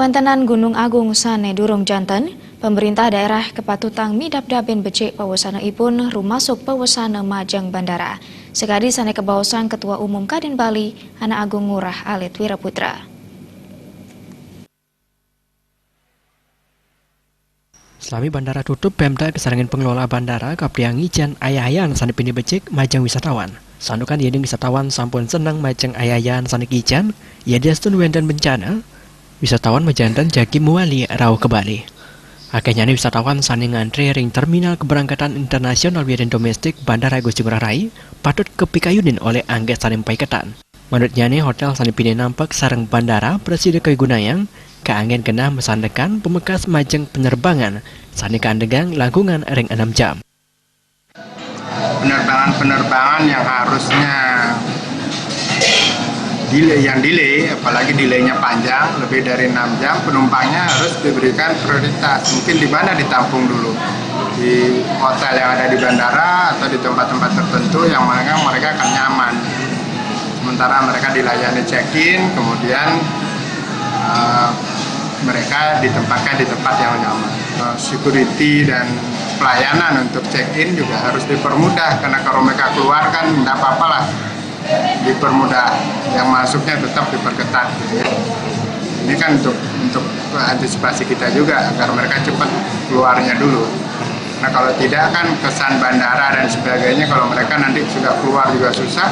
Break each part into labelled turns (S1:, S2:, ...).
S1: Sawantenan Gunung Agung sane durung janten, pemerintah daerah kepatutan midap-dabin becik pawasanaipun rumasuk pawasana Majang Bandara. Sekadi sane kebawasan Ketua Umum Kadin Bali, Anak Agung Ngurah Alit Wiraputra.
S2: Selami bandara tutup, Pemda kesarangan pengelola bandara kapriang ijan ayayan sane pini becik majang wisatawan. Sandukan yading wisatawan sampun senang majang ayayan sane ijan, ya diastun wendan bencana. Wisatawan majantan jagi muali rau ke Bali. Akhirnya wisatawan sane ngantri ring terminal keberangkatan internasional dan domestik Bandara Gusti Ngurah Rai patut kepikayunin oleh angget sane paiketan. Menurutnya hotel sane pini nampak sarang bandara Presiden Kaigunayang keanggen kena mesandekan pemekas majeng penerbangan sane keandegang langkungan ring 6 jam.
S3: Penerbangan yang harusnya delay, apalagi delaynya panjang, lebih dari 6 jam, penumpangnya harus diberikan prioritas. Mungkin di mana ditampung dulu, di hotel yang ada di bandara atau di tempat-tempat tertentu yang mereka akan nyaman. Sementara mereka dilayani check-in, kemudian mereka ditempatkan di tempat yang nyaman. Security dan pelayanan untuk check-in juga harus dipermudah, karena kalau mereka keluar kan tidak apa-apa lah, dipermudah, yang masuknya tetap diperketat gitu ya. Ini kan untuk antisipasi kita juga agar mereka cepat keluarnya dulu. Nah kalau tidak kan kesan bandara dan sebagainya, kalau mereka nanti sudah keluar juga susah,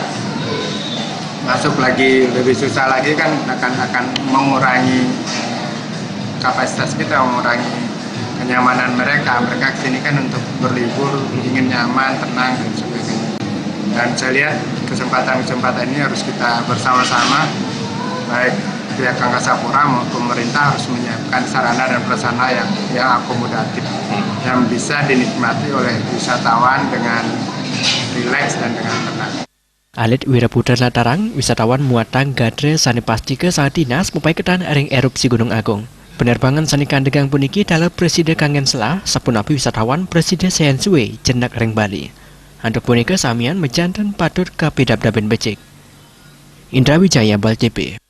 S3: masuk lagi lebih susah lagi, kan akan mengurangi kapasitas kita, mengurangi kenyamanan mereka. Mereka kesini kan untuk berlibur, ingin nyaman, tenang dan sebagainya. Dan saya lihat kesempatan ini harus kita bersama-sama, baik pihak Angkasa Pura maupun pemerintah, harus menyiapkan sarana dan prasarana yang akomodatif, yang bisa dinikmati oleh wisatawan dengan rileks dan dengan tenang.
S2: Alit Wiraputra Latarang, wisatawan muatang gadre sane pasti ke saat dinas mepaiketan ring erupsi Gunung Agung. Penerbangan sani kandegang puniki dalam Presiden kangen selah sapunapi wisatawan Presiden Sean Suwe jenak ring Bali. Untuk punika samian mejantan patut kapidap-daben becik. Indra Wijaya, Bal JP.